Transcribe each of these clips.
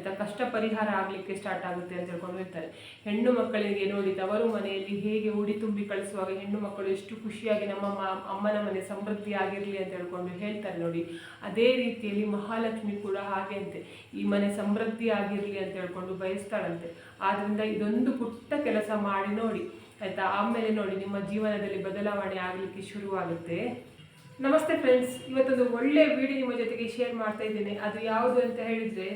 ಆಯ್ತಾ, ಕಷ್ಟ ಪರಿಹಾರ ಆಗಲಿಕ್ಕೆ ಸ್ಟಾರ್ಟ್ ಆಗುತ್ತೆ ಅಂತ ಹೇಳ್ಕೊಂಡು ಹೇಳ್ತಾರೆ. ಹೆಣ್ಣು ಮಕ್ಕಳಿಗೆ ನೋಡಿ ತವರು ಮನೆಯಲ್ಲಿ ಹೇಗೆ ಉಡಿ ತುಂಬಿ ಕಳಿಸುವಾಗ ಹೆಣ್ಣು ಮಕ್ಕಳು ಎಷ್ಟು ಖುಷಿಯಾಗಿ ನಮ್ಮ ಅಮ್ಮನ ಮನೆ ಸಮೃದ್ಧಿ ಆಗಿರಲಿ ಅಂತ ಹೇಳ್ಕೊಂಡು ಹೇಳ್ತಾರೆ ನೋಡಿ. ಅದೇ ರೀತಿಯಲ್ಲಿ ಮಹಾಲಕ್ಷ್ಮಿ ಕೂಡ ಹಾಗೆ ಅಂತೆ, ಈ ಮನೆ ಸಮೃದ್ಧಿ ಆಗಿರಲಿ ಅಂತ ಹೇಳ್ಕೊಂಡು ಬಯಸ್ತಾಳಂತೆ. ಆದ್ರಿಂದ ಇದೊಂದು ಪುಟ್ಟ ಕೆಲಸ ಮಾಡಿ ನೋಡಿ ಆಯ್ತಾ, ಆಮೇಲೆ ನೋಡಿ ನಿಮ್ಮ ಜೀವನದಲ್ಲಿ ಬದಲಾವಣೆ ಆಗಲಿಕ್ಕೆ ಶುರುವಾಗುತ್ತೆ. ನಮಸ್ತೆ ಫ್ರೆಂಡ್ಸ್, ಇವತ್ತೊಂದು ಒಳ್ಳೆ ವಿಡಿಯೋ ನಿಮ್ಮ ಜೊತೆಗೆ ಶೇರ್ ಮಾಡ್ತಾ ಇದ್ದೇನೆ. ಅದು ಯಾವುದು ಅಂತ ಹೇಳಿದರೆ,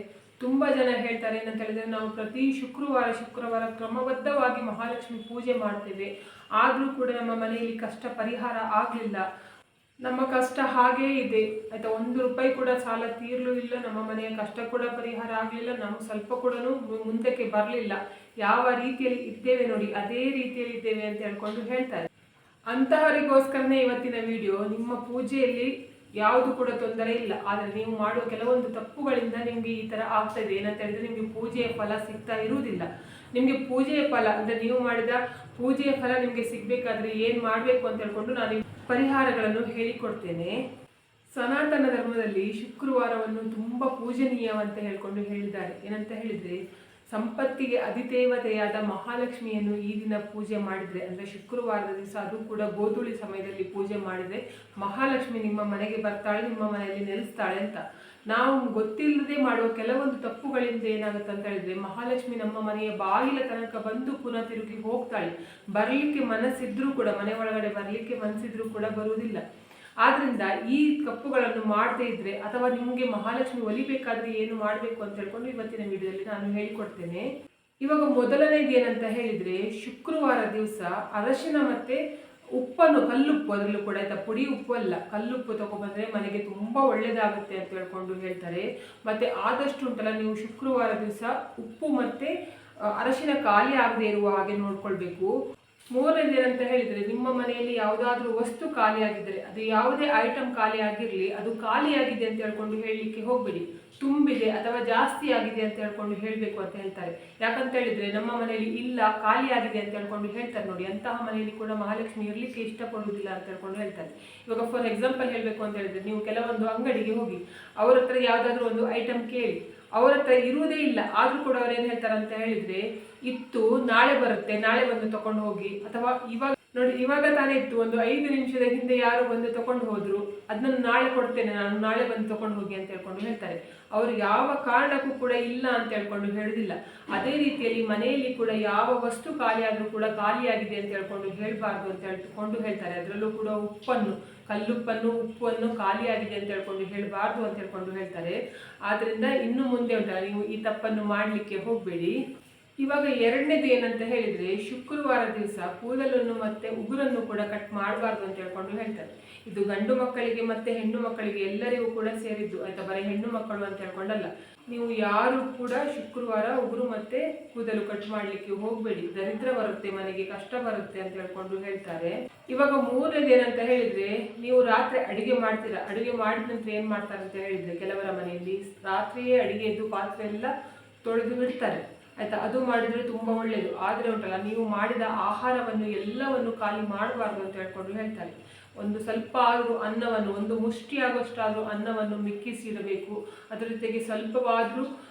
ತುಂಬ ಜನ ಹೇಳ್ತಾರೆ ಏನಂತ ಹೇಳಿದರೆ, ನಾವು ಪ್ರತಿ ಶುಕ್ರವಾರ ಕ್ರಮಬದ್ಧವಾಗಿ ಮಹಾಲಕ್ಷ್ಮಿ ಪೂಜೆ ಮಾಡ್ತೇವೆ, ಆದರೂ ಕೂಡ ನಮ್ಮ ಮನೆಯಲ್ಲಿ ಕಷ್ಟ ಪರಿಹಾರ ಆಗಲಿಲ್ಲ, ನಮ್ಮ ಕಷ್ಟ ಹಾಗೇ ಇದೆ ಆಯಿತಾ, 1 ರೂಪಾಯಿ ಕೂಡ ಸಾಲ ತೀರಲೂ ಇಲ್ಲ, ನಮ್ಮ ಮನೆಯ ಕಷ್ಟ ಕೂಡ ಪರಿಹಾರ ಆಗಲಿಲ್ಲ, ನಾವು ಸ್ವಲ್ಪ ಕೂಡ ಮುಂದಕ್ಕೆ ಬರಲಿಲ್ಲ, ಯಾವ ರೀತಿಯಲ್ಲಿ ಇದ್ದೇವೆ ನೋಡಿ ಅದೇ ರೀತಿಯಲ್ಲಿ ಇದ್ದೇವೆ ಅಂತ ಹೇಳ್ಕೊಂಡು ಹೇಳ್ತಾರೆ. ಅಂತಹವರಿಗೋಸ್ಕರನೇ ಇವತ್ತಿನ ವಿಡಿಯೋ. ನಿಮ್ಮ ಪೂಜೆಯಲ್ಲಿ ಯಾವುದು ಕೂಡ ತೊಂದರೆ ಇಲ್ಲ, ಆದರೆ ನೀವು ಮಾಡುವ ಕೆಲವೊಂದು ತಪ್ಪುಗಳಿಂದ ನಿಮಗೆ ಈ ಥರ ಆಗ್ತಾ ಇದೆ. ಏನಂತ ಹೇಳಿದ್ರೆ, ನಿಮಗೆ ಪೂಜೆಯ ಫಲ ಸಿಗ್ತಾ ಇರುವುದಿಲ್ಲ. ನಿಮಗೆ ಪೂಜೆಯ ಫಲ ಅಂದರೆ ನೀವು ಮಾಡಿದ ಪೂಜೆಯ ಫಲ ನಿಮಗೆ ಸಿಗಬೇಕಾದ್ರೆ ಏನು ಮಾಡಬೇಕು ಅಂತ ಹೇಳ್ಕೊಂಡು ನಾನು ಪರಿಹಾರಗಳನ್ನು ಹೇಳಿಕೊಡ್ತೇನೆ. ಸನಾತನ ಧರ್ಮದಲ್ಲಿ ಶುಕ್ರವಾರವನ್ನು ತುಂಬ ಪೂಜನೀಯವಂತ ಹೇಳ್ಕೊಂಡು ಹೇಳಿದ್ದಾರೆ. ಏನಂತ ಹೇಳಿದರೆ, ಸಂಪತ್ತಿಗೆ ಅಧಿದೇವತೆಯಾದ ಮಹಾಲಕ್ಷ್ಮಿಯನ್ನು ಈ ದಿನ ಪೂಜೆ ಮಾಡಿದರೆ, ಅಂದರೆ ಶುಕ್ರವಾರದ ದಿವಸ, ಅದು ಕೂಡ ಗೋಧೂಳಿ ಸಮಯದಲ್ಲಿ ಪೂಜೆ ಮಾಡಿದರೆ ಮಹಾಲಕ್ಷ್ಮಿ ನಿಮ್ಮ ಮನೆಗೆ ಬರ್ತಾಳೆ, ನಿಮ್ಮ ಮನೆಯಲ್ಲಿ ನೆಲೆಸ್ತಾಳೆ ಅಂತ. ನಾವು ಗೊತ್ತಿಲ್ಲದೆ ಮಾಡುವ ಕೆಲವೊಂದು ತಪ್ಪುಗಳಿಂದ ಏನಾಗುತ್ತೆ ಅಂತ ಹೇಳಿದ್ರೆ, ಮಹಾಲಕ್ಷ್ಮಿ ನಮ್ಮ ಮನೆಯ ಬಾಗಿಲ ತನಕ ಬಂದು ಪುನಃ ತಿರುಗಿ ಹೋಗ್ತಾಳೆ. ಬರಲಿಕ್ಕೆ ಮನಸ್ಸಿದ್ರೂ ಕೂಡ, ಮನೆ ಒಳಗಡೆ ಬರಲಿಕ್ಕೆ ಮನಸ್ಸಿದ್ರೂ ಕೂಡ ಬರುವುದಿಲ್ಲ. ಆದ್ರಿಂದ ಈ ತಪ್ಪುಗಳನ್ನು ಮಾಡದೇ ಇದ್ರೆ, ಅಥವಾ ನಿಮಗೆ ಮಹಾಲಕ್ಷ್ಮಿ ಒಲಿಬೇಕಾದ್ರೆ ಏನು ಮಾಡಬೇಕು ಅಂತ ಹೇಳ್ಕೊಂಡು ಇವತ್ತಿನ ವಿಡಿಯೋದಲ್ಲಿ ನಾನು ಹೇಳಿಕೊಡ್ತೇನೆ. ಇವಾಗ ಮೊದಲನೇದು ಏನಂತ ಹೇಳಿದ್ರೆ, ಶುಕ್ರವಾರ ದಿವಸ ಅರಶಿನ ಮತ್ತೆ ಉಪ್ಪನ್ನು, ಕಲ್ಲುಪ್ಪು, ಅದರಲ್ಲೂ ಕೂಡ ಆಯ್ತಾ, ಪುಡಿ ಉಪ್ಪು ಅಲ್ಲ, ಕಲ್ಲುಪ್ಪು ತಗೊಬಂದ್ರೆ ಮನೆಗೆ ತುಂಬಾ ಒಳ್ಳೇದಾಗುತ್ತೆ ಅಂತ ಹೇಳ್ಕೊಂಡು ಹೇಳ್ತಾರೆ. ಮತ್ತೆ ಆದಷ್ಟು ಉಂಟಲ್ಲ, ನೀವು ಶುಕ್ರವಾರ ದಿವಸ ಉಪ್ಪು ಮತ್ತೆ ಅರಶಿನ ಖಾಲಿ ಆಗದೆ ಇರುವ ಹಾಗೆ ನೋಡ್ಕೊಳ್ಬೇಕು. ಮೂರನೇದು ಏನಂತ ಹೇಳಿದರೆ, ನಿಮ್ಮ ಮನೆಯಲ್ಲಿ ಯಾವುದಾದ್ರೂ ವಸ್ತು ಖಾಲಿಯಾಗಿದ್ದರೆ, ಅದು ಯಾವುದೇ ಐಟಮ್ ಖಾಲಿ ಆಗಿರಲಿ, ಅದು ಖಾಲಿಯಾಗಿದೆ ಅಂತ ಹೇಳ್ಕೊಂಡು ಹೇಳಲಿಕ್ಕೆ ಹೋಗಬೇಡಿ. ತುಂಬಿದೆ ಅಥವಾ ಜಾಸ್ತಿ ಆಗಿದೆ ಅಂತ ಹೇಳ್ಕೊಂಡು ಹೇಳಬೇಕು ಅಂತ ಹೇಳ್ತಾರೆ. ಯಾಕಂತ ಹೇಳಿದರೆ, ನಮ್ಮ ಮನೆಯಲ್ಲಿ ಇಲ್ಲ, ಖಾಲಿಯಾಗಿದೆ ಅಂತ ಹೇಳ್ಕೊಂಡು ಹೇಳ್ತಾರೆ ನೋಡಿ, ಅಂತಹ ಮನೆಯಲ್ಲಿ ಕೂಡ ಮಹಾಲಕ್ಷ್ಮಿ ಇರಲಿಕ್ಕೆ ಇಷ್ಟಪಡುವುದಿಲ್ಲ ಅಂತ ಹೇಳ್ಕೊಂಡು ಹೇಳ್ತಾರೆ. ಇವಾಗ ಫಾರ್ ಎಕ್ಸಾಂಪಲ್ ಹೇಳಬೇಕು ಅಂತ ಹೇಳಿದರೆ, ನೀವು ಕೆಲವೊಂದು ಅಂಗಡಿಗೆ ಹೋಗಿ ಅವರ ಹತ್ರ ಯಾವುದಾದ್ರೂ ಒಂದು ಐಟಮ್ ಕೇಳಿ, ಅವರ ಹತ್ರ ಇರುವುದೇ ಇಲ್ಲ, ಆದರೂ ಕೂಡ ಅವ್ರು ಏನು ಹೇಳ್ತಾರೆ ಅಂತ ಹೇಳಿದರೆ, ಇತ್ತು, ನಾಳೆ ಬರುತ್ತೆ, ನಾಳೆ ಬಂದು ತಗೊಂಡು ಹೋಗಿ, ಅಥವಾ ಇವಾಗ ನೋಡಿ ಇವಾಗ ತಾನೇ ಇತ್ತು, ಒಂದು 5 ನಿಮಿಷದ ಹಿಂದೆ ಯಾರು ಬಂದು ತಗೊಂಡು ಹೋದ್ರು, ಅದನ್ನು ನಾಳೆ ಕೊಡ್ತೇನೆ ನಾನು, ನಾಳೆ ಬಂದು ತಗೊಂಡು ಹೋಗಿ ಅಂತ ಹೇಳ್ಕೊಂಡು ಹೇಳ್ತಾರೆ. ಅವರು ಯಾವ ಕಾರಣಕ್ಕೂ ಕೂಡ ಇಲ್ಲ ಅಂತ ಹೇಳ್ಕೊಂಡು ಹೇಳುದಿಲ್ಲ. ಅದೇ ರೀತಿಯಲ್ಲಿ ಮನೆಯಲ್ಲಿ ಕೂಡ ಯಾವ ವಸ್ತು ಖಾಲಿ ಆದರೂ ಕೂಡ ಖಾಲಿಯಾಗಿದೆ ಅಂತ ಹೇಳ್ಕೊಂಡು ಹೇಳಬಾರ್ದು ಅಂತ ಹೇಳ್ಕೊಂಡು ಹೇಳ್ತಾರೆ. ಅದರಲ್ಲೂ ಕೂಡ ಉಪ್ಪನ್ನು, ಕಲ್ಲುಪ್ಪನ್ನು, ಉಪ್ಪನ್ನು ಖಾಲಿಯಾಗಿದೆ ಅಂತ ಹೇಳ್ಕೊಂಡು ಹೇಳಬಾರ್ದು ಅಂತ ಹೇಳ್ಕೊಂಡು ಹೇಳ್ತಾರೆ. ಆದ್ರಿಂದ ಇನ್ನು ಮುಂದೆ ಉಂಟಲ್ಲ, ನೀವು ಈ ತಪ್ಪನ್ನು ಮಾಡಲಿಕ್ಕೆ ಹೋಗಬೇಡಿ. ಇವಾಗ ಎರಡನೇದು ಏನಂತ ಹೇಳಿದರೆ, ಶುಕ್ರವಾರ ದಿವಸ ಕೂದಲನ್ನು ಮತ್ತೆ ಉಗುರನ್ನು ಕೂಡ ಕಟ್ ಮಾಡಬಾರ್ದು ಅಂತ ಹೇಳ್ಕೊಂಡು ಹೇಳ್ತಾರೆ. ಇದು ಗಂಡು ಮಕ್ಕಳಿಗೆ ಮತ್ತೆ ಹೆಣ್ಣು ಮಕ್ಕಳಿಗೆ ಎಲ್ಲರಿಗೂ ಕೂಡ ಸೇರಿದ್ದು ಆಯ್ತಾ, ಬರೀ ಹೆಣ್ಣು ಮಕ್ಕಳು ಅಂತ ಹೇಳ್ಕೊಂಡಲ್ಲ. ನೀವು ಯಾರು ಕೂಡ ಶುಕ್ರವಾರ ಉಗುರು ಮತ್ತೆ ಕೂದಲು ಕಟ್ ಮಾಡಲಿಕ್ಕೆ ಹೋಗಬೇಡಿ, ದರಿದ್ರ ಬರುತ್ತೆ ಮನೆಗೆ, ಕಷ್ಟ ಬರುತ್ತೆ ಅಂತ ಹೇಳ್ಕೊಂಡು ಹೇಳ್ತಾರೆ. ಇವಾಗ ಮೂರನೇದು ಏನಂತ ಹೇಳಿದ್ರೆ, ನೀವು ರಾತ್ರಿ ಅಡಿಗೆ ಮಾಡ್ತೀರಾ, ಅಡಿಗೆ ಮಾಡಿದ ನಂತರ ಏನು ಮಾಡ್ತಾರೆ ಅಂತ ಹೇಳಿದ್ರೆ, ಕೆಲವರ ಮನೆಯಲ್ಲಿ ರಾತ್ರಿಯೇ ಅಡಿಗೆ ಎದ್ದು ಪಾತ್ರೆ ಎಲ್ಲ ತೊಳೆದು ಬಿಡ್ತಾರೆ ಆಯ್ತಾ, ಅದು ಮಾಡಿದರೆ ತುಂಬ ಒಳ್ಳೆಯದು. ಆದರೆ ಉಂಟಲ್ಲ, ನೀವು ಮಾಡಿದ ಆಹಾರವನ್ನು ಎಲ್ಲವನ್ನು ಖಾಲಿ ಮಾಡಬಾರ್ದು ಅಂತ ಹೇಳ್ಕೊಂಡು ಹೇಳ್ತಾರೆ. ಒಂದು ಸ್ವಲ್ಪ ಆದರೂ ಅನ್ನವನ್ನು, ಒಂದು ಮುಷ್ಟಿ ಆಗುವಷ್ಟಾದರೂ ಅನ್ನವನ್ನು ಮಿಕ್ಕಿಸಿಡಬೇಕು. ಅದರ ಜೊತೆಗೆ ಸ್ವಲ್ಪವಾದರೂ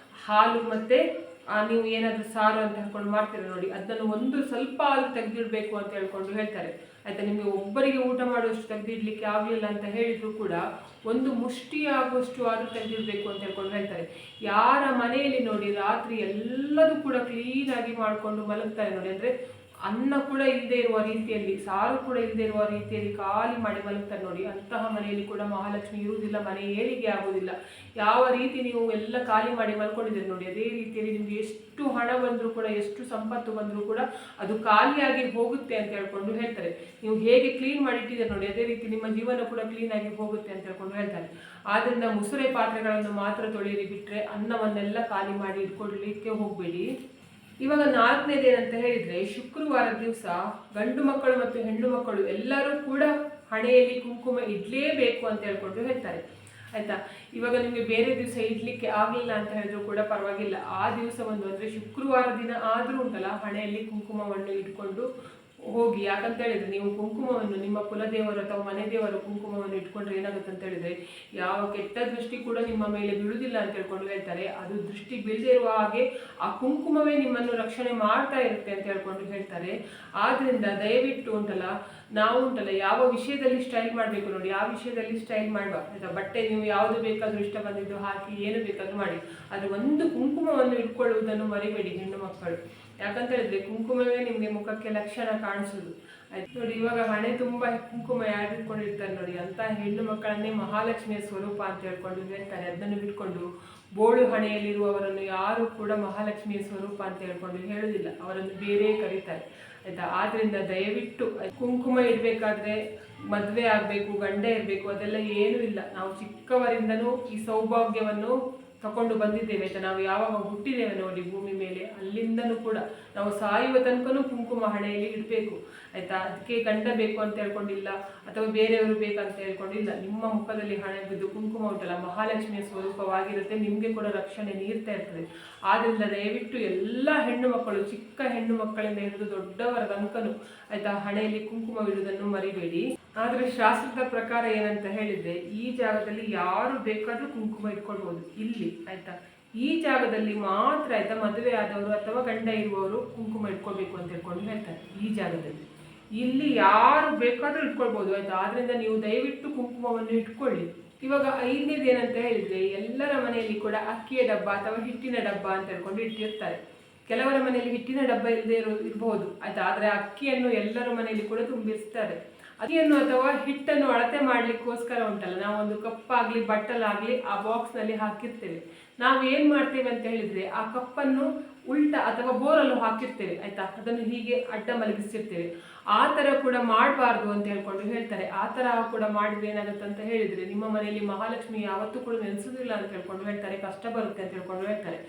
ಹಾಲು ಮತ್ತು ನೀವು ಏನಾದರೂ ಸಾರು ಅಂತ ಹೇಳ್ಕೊಂಡು ಮಾಡ್ತೀರ ನೋಡಿ, ಅದನ್ನು ಒಂದು ಸ್ವಲ್ಪ ಆದರೂ ತೆಗೆದಿಡಬೇಕು ಅಂತ ಹೇಳ್ಕೊಂಡು ಹೇಳ್ತಾರೆ ಆಯ್ತಾ. ನಿಮಗೆ ಒಬ್ಬರಿಗೆ ಊಟ ಮಾಡುವಷ್ಟು ತೆಗೆದಿಡ್ಲಿಕ್ಕೆ ಆಗಲಿಲ್ಲ ಅಂತ ಹೇಳಿದ್ರು ಕೂಡ ಒಂದು ಮುಷ್ಟಿ ಆಗುವಷ್ಟು ಆದರೂ ತೆಗೆದಿಡಬೇಕು ಅಂತ ಹೇಳ್ಕೊಂಡು ಹೇಳ್ತಾರೆ. ಯಾರ ಮನೆಯಲ್ಲಿ ನೋಡಿ ರಾತ್ರಿ ಎಲ್ಲದೂ ಕೂಡ ಕ್ಲೀನಾಗಿ ಮಾಡಿಕೊಂಡು ಮಲಗ್ತಾರೆ ನೋಡಿ, ಅಂದರೆ ಅನ್ನ ಕೂಡ ಇಲ್ಲದೆ ಇರುವ ರೀತಿಯಲ್ಲಿ, ಸಾರು ಕೂಡ ಇಲ್ಲದೆ ಇರುವ ರೀತಿಯಲ್ಲಿ ಖಾಲಿ ಮಾಡಿ ಮಲಗ್ತಾರೆ ನೋಡಿ, ಅಂತಹ ಮನೆಯಲ್ಲಿ ಕೂಡ ಮಹಾಲಕ್ಷ್ಮಿ ಇರುವುದಿಲ್ಲ, ಮನೆ ಏಳಿಗೆ ಆಗುವುದಿಲ್ಲ. ಯಾವ ರೀತಿ ನೀವು ಎಲ್ಲ ಖಾಲಿ ಮಾಡಿ ಮಲ್ಕೊಂಡಿದ್ದೀರಿ ನೋಡಿ, ಅದೇ ರೀತಿಯಲ್ಲಿ ನಿಮಗೆ ಎಷ್ಟು ಹಣ ಬಂದರೂ ಕೂಡ, ಎಷ್ಟು ಸಂಪತ್ತು ಬಂದರೂ ಕೂಡ ಅದು ಖಾಲಿಯಾಗಿ ಹೋಗುತ್ತೆ ಅಂತ ಹೇಳ್ಕೊಂಡು ಹೇಳ್ತಾರೆ. ನೀವು ಹೇಗೆ ಕ್ಲೀನ್ ಮಾಡಿಟ್ಟಿದ್ದೀರಿ ನೋಡಿ, ಅದೇ ರೀತಿ ನಿಮ್ಮ ಜೀವನ ಕೂಡ ಕ್ಲೀನಾಗಿ ಹೋಗುತ್ತೆ ಅಂತ ಹೇಳ್ಕೊಂಡು ಹೇಳ್ತಾರೆ. ಆದ್ದರಿಂದ ಮುಸುರೆ ಪಾತ್ರೆಗಳನ್ನು ಮಾತ್ರ ತೊಳೆಯಲಿ, ಬಿಟ್ಟರೆ ಅನ್ನವನ್ನೆಲ್ಲ ಖಾಲಿ ಮಾಡಿ ಇಟ್ಕೊಳ್ಲಿಕ್ಕೆ ಹೋಗಬೇಡಿ. ಇವಾಗ ನಾಲ್ಕನೇದು ಏನಂತ ಹೇಳಿದರೆ, ಶುಕ್ರವಾರ ದಿವಸ ಗಂಡು ಮಕ್ಕಳು ಮತ್ತು ಹೆಣ್ಣು ಮಕ್ಕಳು ಎಲ್ಲರೂ ಕೂಡ ಹಣೆಯಲ್ಲಿ ಕುಂಕುಮ ಇಡಲೇಬೇಕು ಅಂತ ಹೇಳ್ಕೊಂಡು ಹೇಳ್ತಾರೆ ಆಯಿತಾ. ಇವಾಗ ನಿಮಗೆ ಬೇರೆ ದಿವಸ ಇಡಲಿಕ್ಕೆ ಆಗಲಿಲ್ಲ ಅಂತ ಹೇಳಿದ್ರು ಕೂಡ ಪರವಾಗಿಲ್ಲ, ಆ ದಿವಸ ಒಂದು ಅಂದರೆ ಶುಕ್ರವಾರ ದಿನ ಆದರೂ ಉಂಟಲ್ಲ, ಹಣೆಯಲ್ಲಿ ಕುಂಕುಮವನ್ನು ಇಟ್ಕೊಂಡು ಹೋಗಿ. ಯಾಕಂತ ಹೇಳಿದ್ರೆ ನೀವು ಕುಂಕುಮವನ್ನು ನಿಮ್ಮ ಕುಲದೇವರು ಅಥವಾ ಮನೆ ದೇವರು ಕುಂಕುಮವನ್ನು ಇಟ್ಕೊಂಡ್ರೆ ಏನಾಗುತ್ತೆ ಅಂತ ಹೇಳಿದ್ರೆ ಯಾವ ಕೆಟ್ಟ ದೃಷ್ಟಿ ಕೂಡ ನಿಮ್ಮ ಮೇಲೆ ಬೀಳುವುದಿಲ್ಲ ಅಂತ ಹೇಳ್ಕೊಂಡು ಹೇಳ್ತಾರೆ. ಅದು ದೃಷ್ಟಿ ಬೀಳದೇ ಇರುವ ಹಾಗೆ ಆ ಕುಂಕುಮವೇ ನಿಮ್ಮನ್ನು ರಕ್ಷಣೆ ಮಾಡ್ತಾ ಇರುತ್ತೆ ಅಂತ ಹೇಳ್ಕೊಂಡು ಹೇಳ್ತಾರೆ. ಆದ್ರಿಂದ ದಯವಿಟ್ಟು ನಾವು ಯಾವ ವಿಷಯದಲ್ಲಿ ಸ್ಟೈಲ್ ಮಾಡಬೇಕು ನೋಡಿ, ಆ ವಿಷಯದಲ್ಲಿ ಸ್ಟೈಲ್ ಮಾಡುವ ಆಯ್ತಾ. ಬಟ್ಟೆ ನೀವು ಯಾವುದು ಬೇಕಾದ್ರೂ ಇಷ್ಟ ಬಂದಿದ್ದು ಹಾಕಿ ಏನು ಬೇಕಾದ್ರೂ ಮಾಡಿ, ಅದು ಒಂದು ಕುಂಕುಮವನ್ನು ಇಟ್ಕೊಳ್ಳುವುದನ್ನು ಮರಿಬೇಡಿ ಹೆಣ್ಣು ಮಕ್ಕಳು. ಯಾಕಂತ ಹೇಳಿದ್ರೆ ಕುಂಕುಮವೇ ನಿಮಗೆ ಮುಖಕ್ಕೆ ಲಕ್ಷಣ ಕಾಣಿಸೋದು ಆಯ್ತು ನೋಡಿ. ಇವಾಗ ಹಣೆ ತುಂಬ ಕುಂಕುಮ ಯಾರು ಇಟ್ಕೊಂಡಿರ್ತಾರೆ ನೋಡಿ, ಅಂತ ಹೆಣ್ಣು ಮಕ್ಕಳನ್ನೇ ಮಹಾಲಕ್ಷ್ಮಿಯ ಸ್ವರೂಪ ಅಂತ ಹೇಳ್ಕೊಂಡು ಹೇಳ್ತಾರೆ. ಅದನ್ನು ಬಿಟ್ಕೊಂಡು ಬೋಳು ಹಣೆಯಲ್ಲಿರುವವರನ್ನು ಯಾರು ಕೂಡ ಮಹಾಲಕ್ಷ್ಮಿಯ ಸ್ವರೂಪ ಅಂತ ಹೇಳ್ಕೊಂಡು ಹೇಳುವುದಿಲ್ಲ, ಅವರನ್ನು ಬೇರೆ ಕರೀತಾರೆ ಆಯ್ತಾ. ಆದ್ರಿಂದ ದಯವಿಟ್ಟು ಕುಂಕುಮ ಇಡಬೇಕಾದ್ರೆ ಮದುವೆ ಆಗಬೇಕು, ಗಂಡ ಇರಬೇಕು ಅದೆಲ್ಲ ಏನೂ ಇಲ್ಲ. ನಾವು ಚಿಕ್ಕವರಿಂದನೂ ಈ ಸೌಭಾಗ್ಯವನ್ನು ತಗೊಂಡು ಬಂದಿದ್ದೇವೆ ಆಯ್ತಾ. ನಾವು ಯಾವಾಗ ಹುಟ್ಟಿದ್ದೇವೆ ನೋಡಿ ಭೂಮಿ ಮೇಲೆ, ಅಲ್ಲಿಂದನೂ ಕೂಡ ನಾವು ಸಾಯುವ ತನಕನೂ ಕುಂಕುಮ ಹಣೆಯಲ್ಲಿ ಇಡಬೇಕು ಆಯ್ತಾ. ಅದಕ್ಕೆ ಗಂಡ ಬೇಕು ಅಂತ ಹೇಳ್ಕೊಂಡಿಲ್ಲ ಅಥವಾ ಬೇರೆಯವರು ಬೇಕಂತ ಹೇಳ್ಕೊಂಡಿಲ್ಲ. ನಿಮ್ಮ ಮುಖದಲ್ಲಿ ಹಣೆ ಬಿದ್ದು ಕುಂಕುಮ ಮಹಾಲಕ್ಷ್ಮಿಯ ಸ್ವರೂಪವಾಗಿರುತ್ತೆ, ನಿಮಗೆ ಕೂಡ ರಕ್ಷಣೆ ನೀಡ್ತಾ ಇರ್ತದೆ. ಆದ್ರಿಂದ ದಯವಿಟ್ಟು ಎಲ್ಲ ಹೆಣ್ಣು ಮಕ್ಕಳು, ಚಿಕ್ಕ ಹೆಣ್ಣು ಮಕ್ಕಳಿಂದ ಹಿಡಿದು ದೊಡ್ಡವರ ತನಕನು ಆಯ್ತಾ ಹಣೆಯಲ್ಲಿ ಕುಂಕುಮ ಇಡುವುದನ್ನು ಮರಿಬೇಡಿ. ಆದರೆ ಶಾಸ್ತ್ರದ ಪ್ರಕಾರ ಏನಂತ ಹೇಳಿದ್ರೆ ಈ ಜಾಗದಲ್ಲಿ ಯಾರು ಬೇಕಾದ್ರೂ ಕುಂಕುಮ ಇಟ್ಕೊಳ್ಬಹುದು ಇಲ್ಲಿ ಆಯ್ತಾ. ಈ ಜಾಗದಲ್ಲಿ ಮಾತ್ರ ಆಯ್ತಾ ಮದುವೆ ಆದವರು ಅಥವಾ ಗಂಡ ಇರುವವರು ಕುಂಕುಮ ಇಟ್ಕೊಳ್ಬೇಕು ಅಂತ ಹೇಳ್ಕೊಂಡು ಹೇಳ್ತಾರೆ. ಈ ಜಾಗದಲ್ಲಿ ಇಲ್ಲಿ ಯಾರು ಬೇಕಾದ್ರೂ ಇಟ್ಕೊಳ್ಬಹುದು ಆಯ್ತಾ. ಆದ್ರಿಂದ ನೀವು ದಯವಿಟ್ಟು ಕುಂಕುಮವನ್ನು ಇಟ್ಕೊಳ್ಳಿ. ಇವಾಗ 5ನೇದು ಏನಂತ ಹೇಳಿದ್ರೆ ಎಲ್ಲರ ಮನೆಯಲ್ಲಿ ಕೂಡ ಅಕ್ಕಿಯ ಡಬ್ಬ ಅಥವಾ ಹಿಟ್ಟಿನ ಡಬ್ಬ ಅಂತ ಹೇಳ್ಕೊಂಡು ಇಟ್ಟಿರ್ತಾರೆ. ಕೆಲವರ ಮನೆಯಲ್ಲಿ ಹಿಟ್ಟಿನ ಡಬ್ಬ ಇಲ್ಲದೆ ಇರಬಹುದು ಆಯ್ತಾ, ಆದ್ರೆ ಅಕ್ಕಿಯನ್ನು ಎಲ್ಲರ ಮನೆಯಲ್ಲಿ ಕೂಡ ತುಂಬಿರ್ತಾರೆ. ಅಕ್ಕಿಯನ್ನು ಅಥವಾ ಹಿಟ್ಟನ್ನು ಅಳತೆ ಮಾಡ್ಲಿಕ್ಕೋಸ್ಕರ ನಾವು ಒಂದು ಕಪ್ಪಾಗ್ಲಿ ಬಟ್ಟಲಾಗ್ಲಿ ಆ ಬಾಕ್ಸ್ ನಲ್ಲಿ ಹಾಕಿರ್ತೇವೆ. ನಾವು ಏನ್ ಮಾಡ್ತೇವೆ ಅಂತ ಹೇಳಿದ್ರೆ ಆ ಕಪ್ಪನ್ನು ಉಲ್ಟಾ ಅಥವಾ ಬೋರಲು ಹಾಕಿರ್ತೇವೆ ಆಯ್ತಾ, ಅದನ್ನು ಹೀಗೆ ಅಡ್ಡ ಮಲಗಿಸಿರ್ತೇವೆ. ಆ ತರ ಕೂಡ ಮಾಡಬಾರ್ದು ಅಂತ ಹೇಳ್ಕೊಂಡು ಹೇಳ್ತಾರೆ. ಆ ತರ ಕೂಡ ಮಾಡಿದ್ರೆ ಏನಾಗುತ್ತೆ ಅಂತ ಹೇಳಿದ್ರೆ ನಿಮ್ಮ ಮನೆಯಲ್ಲಿ ಮಹಾಲಕ್ಷ್ಮಿ ಯಾವತ್ತೂ ಕೂಡ ನೆನೆಸುವುದಿಲ್ಲ ಅಂತ ಹೇಳ್ಕೊಂಡು ಹೇಳ್ತಾರೆ, ಕಷ್ಟ ಬರುತ್ತೆ ಅಂತ ಹೇಳ್ಕೊಂಡು ಹೇಳ್ತಾರೆ.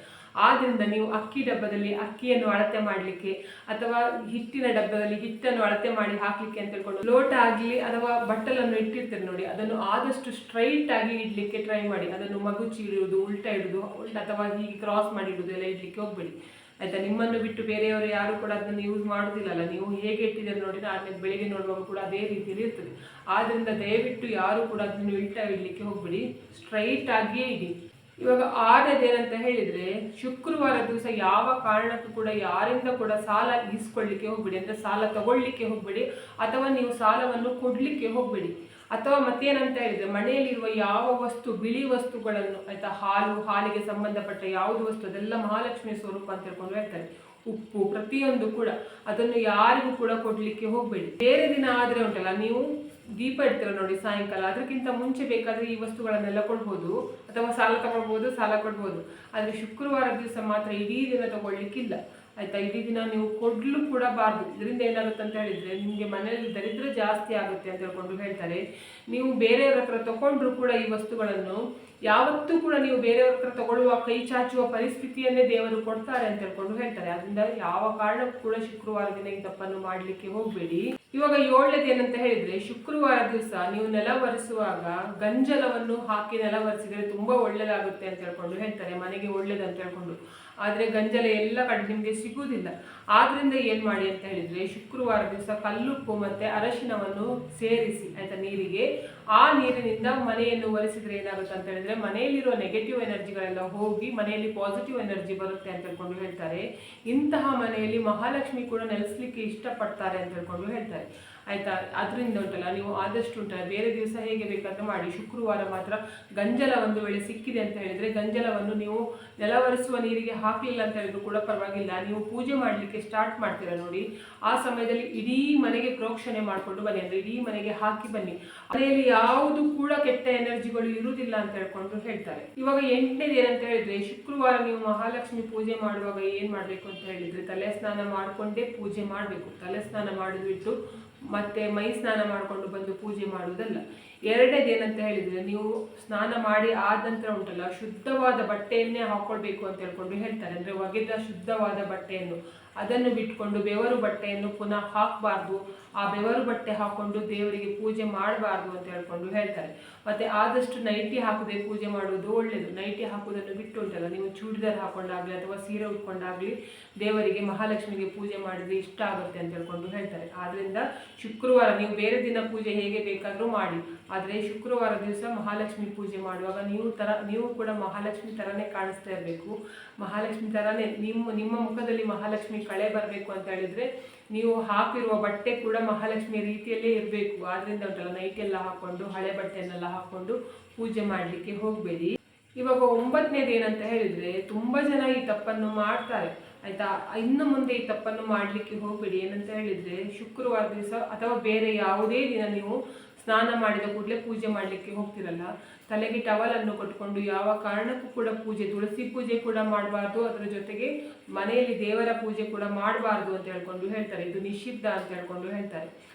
ಆದ್ರಿಂದ ನೀವು ಅಕ್ಕಿ ಡಬ್ಬದಲ್ಲಿ ಅಕ್ಕಿಯನ್ನು ಅಳತೆ ಮಾಡಲಿಕ್ಕೆ ಅಥವಾ ಹಿಟ್ಟಿನ ಡಬ್ಬದಲ್ಲಿ ಹಿಟ್ಟನ್ನು ಅಳತೆ ಮಾಡಿ ಹಾಕ್ಲಿಕ್ಕೆ ಅಂತ ಹೇಳ್ಕೊಂಡು ಲೋಟ ಆಗಲಿ ಅಥವಾ ಬಟ್ಟಲನ್ನು ಇಟ್ಟಿರ್ತಾರೆ ನೋಡಿ, ಅದನ್ನು ಆದಷ್ಟು ಸ್ಟ್ರೈಟ್ ಆಗಿ ಇಡ್ಲಿಕ್ಕೆ ಟ್ರೈ ಮಾಡಿ. ಅದನ್ನು ಮಗುಚಿ ಇಡುವುದು, ಉಲ್ಟಾ ಇಡುವುದು, ಅಥವಾ ಹೀಗೆ ಕ್ರಾಸ್ ಮಾಡಿ ಇಡುವುದು ಎಲ್ಲ ಇಡ್ಲಿಕ್ಕೆ ಹೋಗ್ಬೇಡಿ ಆಯ್ತಾ. ನಿಮ್ಮನ್ನು ಬಿಟ್ಟು ಬೇರೆಯವರು ಯಾರು ಕೂಡ ಅದನ್ನು ಯೂಸ್ ಮಾಡೋದಿಲ್ಲಲ್ಲ. ನೀವು ಹೇಗೆ ಇಟ್ಟಿದ್ದಾರೆ ನೋಡಿ, ಆಮೇಲೆ ಬೆಳಿಗ್ಗೆ ನೋಡುವಾಗ ಕೂಡ ಅದೇ ರೀತಿಯಲ್ಲಿ ಇರ್ತದೆ. ಆದ್ರಿಂದ ದಯವಿಟ್ಟು ಯಾರು ಕೂಡ ಅದನ್ನು ಉಲ್ಟಾ ಇಡ್ಲಿಕ್ಕೆ ಹೋಗ್ಬೇಡಿ, ಸ್ಟ್ರೈಟ್ ಆಗಿಯೇ ಇಡಿ. ಇವಾಗ 6ನೇದು ಏನಂತ ಹೇಳಿದ್ರೆ ಶುಕ್ರವಾರ ದಿವಸ ಯಾವ ಕಾರಣಕ್ಕೂ ಕೂಡ ಯಾರಿಂದ ಕೂಡ ಸಾಲ ಈಸ್ಕೊಳ್ಳಿಕ್ಕೆ ಹೋಗ್ಬೇಡಿ, ಅಂದ್ರೆ ಸಾಲ ತಗೊಳ್ಳಿಕ್ಕೆ ಹೋಗ್ಬೇಡಿ ಅಥವಾ ನೀವು ಸಾಲವನ್ನು ಕೊಡ್ಲಿಕ್ಕೆ ಹೋಗ್ಬೇಡಿ. ಅಥವಾ ಮತ್ತೇನಂತ ಹೇಳಿದ್ರೆ ಮನೆಯಲ್ಲಿರುವ ಯಾವ ವಸ್ತು, ಬಿಳಿ ವಸ್ತುಗಳನ್ನು ಆಯ್ತಾ, ಹಾಲಿಗೆ ಸಂಬಂಧಪಟ್ಟ ಯಾವುದು ವಸ್ತು ಅದೆಲ್ಲ ಮಹಾಲಕ್ಷ್ಮಿಯ ಸ್ವರೂಪ ಅಂತ ಹೇಳ್ಕೊಂಡು ಹೇಳ್ತಾರೆ. ಉಪ್ಪು ಪ್ರತಿಯೊಂದು ಕೂಡ ಅದನ್ನು ಯಾರಿಗೂ ಕೂಡ ಕೊಡ್ಲಿಕ್ಕೆ ಹೋಗ್ಬೇಡಿ. ಬೇರೆ ದಿನ ಆದ್ರೆ ನೀವು ದೀಪ ಇಡ್ತೀರ ನೋಡಿ ಸಾಯಂಕಾಲ, ಅದಕ್ಕಿಂತ ಮುಂಚೆ ಬೇಕಾದ್ರೆ ಈ ವಸ್ತುಗಳನ್ನೆಲ್ಲ ಕೊಡ್ಬೋದು ಅಥವಾ ಸಾಲ ತಗೊಳ್ಬೋದು, ಸಾಲ ಕೊಡ್ಬೋದು. ಆದ್ರೆ ಶುಕ್ರವಾರ ದಿವಸ ಮಾತ್ರ ಇಡೀ ದಿನ ತಗೊಳ್ಲಿಕ್ಕಿಲ್ಲ ಆಯ್ತಾ. ಇಡೀ ದಿನ ನೀವು ಕೊಡ್ಲು ಕೂಡ ಬಾರ್ದು. ಇದರಿಂದ ಏನಾಗುತ್ತೆ ಅಂತ ಹೇಳಿದ್ರೆ ನಿಮ್ಗೆ ಮನೆಯಲ್ಲಿ ದರಿದ್ರ ಜಾಸ್ತಿ ಆಗುತ್ತೆ ಅಂತ ಹೇಳ್ಕೊಂಡು ಹೇಳ್ತಾರೆ. ನೀವು ಬೇರೆಯವ್ರ ಹತ್ರ ತಗೊಂಡ್ರು ಕೂಡ ಈ ವಸ್ತುಗಳನ್ನು ಯಾವತ್ತೂ ಕೂಡ ನೀವು ಬೇರೆಯವ್ರ ಹತ್ರ ತಗೊಳ್ಳುವ, ಕೈ ಚಾಚುವ ಪರಿಸ್ಥಿತಿಯನ್ನೇ ದೇವರು ಕೊಡ್ತಾರೆ ಅಂತ ಹೇಳ್ಕೊಂಡು ಹೇಳ್ತಾರೆ. ಅದರಿಂದ ಯಾವ ಕಾರಣಕ್ಕೂ ಕೂಡ ಶುಕ್ರವಾರ ದಿನ ಈ ತಪ್ಪನ್ನು ಮಾಡ್ಲಿಕ್ಕೆ ಹೋಗ್ಬೇಡಿ. ಇವಾಗ 7ನೇದು ಏನಂತ ಹೇಳಿದ್ರೆ ಶುಕ್ರವಾರ ದಿವಸ ನೀವು ನೆಲ ಒರೆಸುವಾಗ ಗಂಜಲವನ್ನು ಹಾಕಿ ನೆಲ ಒರೆಸಿದ್ರೆ ತುಂಬಾ ಒಳ್ಳೇದಾಗುತ್ತೆ ಅಂತ ಹೇಳ್ಕೊಂಡು ಹೇಳ್ತಾರೆ, ಮನೆಗೆ ಒಳ್ಳೇದಂತ ಹೇಳ್ಕೊಂಡು. ಆದ್ರೆ ಗಂಜಲ ಎಲ್ಲ ಕಡೆ ನಿಮ್ಗೆ ಸಿಗುವುದಿಲ್ಲ. ಆದ್ರಿಂದ ಏನ್ ಮಾಡಿ ಅಂತ ಹೇಳಿದ್ರೆ ಶುಕ್ರವಾರ ದಿವಸ ಕಲ್ಲುಪ್ಪು ಮತ್ತೆ ಅರಶಿನವನ್ನು ಸೇರಿಸಿ ಆಯ್ತಾ ನೀರಿಗೆ, ಆ ನೀರಿನಿಂದ ಮನೆಯನ್ನು ಒರೆಸಿದ್ರೆ ಏನಾಗುತ್ತೆ ಅಂತ ಹೇಳಿದ್ರೆ ಮನೆಯಲ್ಲಿರುವ ನೆಗೆಟಿವ್ ಎನರ್ಜಿಗಳೆಲ್ಲ ಹೋಗಿ ಮನೆಯಲ್ಲಿ ಪಾಸಿಟಿವ್ ಎನರ್ಜಿ ಬರುತ್ತೆ ಅಂತ ಹೇಳ್ಕೊಂಡು ಹೇಳ್ತಾರೆ. ಇಂತಹ ಮನೆಯಲ್ಲಿ ಮಹಾಲಕ್ಷ್ಮಿ ಕೂಡ ನೆಲೆಸ್ಲಿಕ್ಕೆ ಇಷ್ಟಪಡ್ತಾರೆ ಅಂತ ಹೇಳ್ಕೊಂಡು ಹೇಳ್ತಾರೆ ಆಯ್ತಾ. ಅದರಿಂದ ನೀವು ಆದಷ್ಟು ಬೇರೆ ದಿವಸ ಹೇಗೆ ಬೇಕಾದ್ರೆ ಮಾಡಿ, ಶುಕ್ರವಾರ ಮಾತ್ರ ಗಂಜಲ ಒಂದು ವೇಳೆ ಸಿಕ್ಕಿದೆ ಅಂತ ಹೇಳಿದ್ರೆ ಗಂಜಲವನ್ನು ನೀವು ನೆಲ ಒರೆಸುವ ನೀರಿಗೆ ಹಾಕಲಿಲ್ಲ ಅಂತ ಹೇಳಿದ್ರು ಕೂಡ ಪರವಾಗಿಲ್ಲ, ನೀವು ಪೂಜೆ ಮಾಡಲಿಕ್ಕೆ ಸ್ಟಾರ್ಟ್ ಮಾಡ್ತೀರಾ ನೋಡಿ, ಆ ಸಮಯದಲ್ಲಿ ಇಡೀ ಮನೆಗೆ ಪ್ರೋಕ್ಷಣೆ ಮಾಡಿಕೊಂಡು ಬನ್ನಿ, ಅಂದ್ರೆ ಇಡೀ ಮನೆಗೆ ಹಾಕಿ ಬನ್ನಿ. ಮನೆಯಲ್ಲಿ ಯಾವುದು ಕೂಡ ಕೆಟ್ಟ ಎನರ್ಜಿಗಳು ಇರುವುದಿಲ್ಲ ಅಂತ ಹೇಳ್ಕೊಂಡು ಹೇಳ್ತಾರೆ. ಇವಾಗ 8ನೇದು ಏನಂತ ಹೇಳಿದ್ರೆ ಶುಕ್ರವಾರ ನೀವು ಮಹಾಲಕ್ಷ್ಮಿ ಪೂಜೆ ಮಾಡುವಾಗ ಏನ್ ಮಾಡ್ಬೇಕು ಅಂತ ಹೇಳಿದ್ರೆ ತಲೆ ಸ್ನಾನ ಮಾಡ್ಕೊಂಡೇ ಪೂಜೆ ಮಾಡ್ಬೇಕು. ತಲೆ ಸ್ನಾನ ಮಾಡೋದು ಬಿಟ್ಟು ಮತ್ತೆ ಮೈ ಸ್ನಾನ ಮಾಡಿಕೊಂಡು ಬಂದು ಪೂಜೆ ಮಾಡುವುದಲ್ಲ. ಎರಡನೇದು ಏನಂತ ಹೇಳಿದರೆ, ನೀವು ಸ್ನಾನ ಮಾಡಿ ಆದ ನಂತರ ಉಂಟಲ್ಲ, ಶುದ್ಧವಾದ ಬಟ್ಟೆಯನ್ನೇ ಹಾಕ್ಕೊಳ್ಬೇಕು ಅಂತ ಹೇಳ್ತಾರೆ. ಅಂದರೆ ಒಗೆದ ಶುದ್ಧವಾದ ಬಟ್ಟೆಯನ್ನು, ಅದನ್ನು ಬಿಟ್ಕೊಂಡು ಬೆವರು ಬಟ್ಟೆಯನ್ನು ಪುನಃ ಹಾಕಬಾರ್ದು. ಆ ಬೆವರು ಬಟ್ಟೆ ಹಾಕ್ಕೊಂಡು ದೇವರಿಗೆ ಪೂಜೆ ಮಾಡಬಾರ್ದು ಅಂತ ಹೇಳ್ತಾರೆ. ಮತ್ತು ಆದಷ್ಟು ನೈಟಿ ಹಾಕದೆ ಪೂಜೆ ಮಾಡುವುದು ಒಳ್ಳೆಯದು. ನೈಟಿ ಹಾಕುವುದನ್ನು ಬಿಟ್ಟು ಉಂಟಲ್ಲ, ನೀವು ಚೂಡಿದಾರ್ ಹಾಕೊಂಡಾಗಲಿ ಅಥವಾ ಸೀರೆ ಉಟ್ಕೊಂಡಾಗಲಿ ದೇವರಿಗೆ ಮಹಾಲಕ್ಷ್ಮಿಗೆ ಪೂಜೆ ಮಾಡಿದರೆ ಇಷ್ಟ ಆಗುತ್ತೆ ಅಂತ ಹೇಳ್ತಾರೆ. ಆದ್ದರಿಂದ ಶುಕ್ರವಾರ, ನೀವು ಬೇರೆ ದಿನ ಪೂಜೆ ಹೇಗೆ ಬೇಕಾದರೂ ಮಾಡಿ, ಆದರೆ ಶುಕ್ರವಾರ ದಿವಸ ಮಹಾಲಕ್ಷ್ಮಿ ಪೂಜೆ ಮಾಡುವಾಗ ನೀವು ಕೂಡ ಮಹಾಲಕ್ಷ್ಮಿ ಥರನೇ ಕಾಣಿಸ್ತಾ ಇರಬೇಕು. ಮಹಾಲಕ್ಷ್ಮಿ ಥರನೇ ನಿಮ್ಮ ಮುಖದಲ್ಲಿ ಮಹಾಲಕ್ಷ್ಮಿ ಕಳೆ ಬರಬೇಕು ಅಂತ ಹೇಳಿದರೆ ನೀವು ಹಾಕಿರುವ ಬಟ್ಟೆ ಕೂಡ ಮಹಾಲಕ್ಷ್ಮಿಯ ರೀತಿಯಲ್ಲೇ ಇರಬೇಕು. ಆದ್ದರಿಂದ ಉಂಟಲ್ಲ, ನೈಟ್ ಎಲ್ಲ ಹಾಕ್ಕೊಂಡು ಹಳೆ ಬಟ್ಟೆಯನ್ನೆಲ್ಲ ಹಾಕ್ಕೊಂಡು ಪೂಜೆ ಮಾಡಲಿಕ್ಕೆ ಹೋಗಬೇಡಿ. ಇವಾಗ 9ನೇದು ಏನಂತ ಹೇಳಿದರೆ, ತುಂಬ ಜನ ಈ ತಪ್ಪನ್ನು ಮಾಡ್ತಾರೆ ಆಯಿತಾ. ಇನ್ನು ಮುಂದೆ ಈ ತಪ್ಪನ್ನು ಮಾಡಲಿಕ್ಕೆ ಹೋಗಬೇಡಿ. ಏನಂತ ಹೇಳಿದರೆ, ಶುಕ್ರವಾರ ದಿವಸ ಅಥವಾ ಬೇರೆ ಯಾವುದೇ ದಿನ ನೀವು ಸ್ನಾನ ಮಾಡಿದ ಕೂಡಲೇ ಪೂಜೆ ಮಾಡಲಿಕ್ಕೆ ಹೋಗ್ತಿರಲ್ಲ, ತಲೆಗೆ ಟವಲನ್ನು ಕೊಟ್ಕೊಂಡು ಯಾವ ಕಾರಣಕ್ಕೂ ಕೂಡ ತುಳಸಿ ಪೂಜೆ ಕೂಡ ಮಾಡಬಾರ್ದು. ಅದರ ಜೊತೆಗೆ ಮನೆಯಲ್ಲಿ ದೇವರ ಪೂಜೆ ಕೂಡ ಮಾಡಬಾರ್ದು ಅಂತ ಹೇಳ್ತಾರೆ. ಇದು ನಿಷಿದ್ಧ ಅಂತ ಹೇಳ್ತಾರೆ.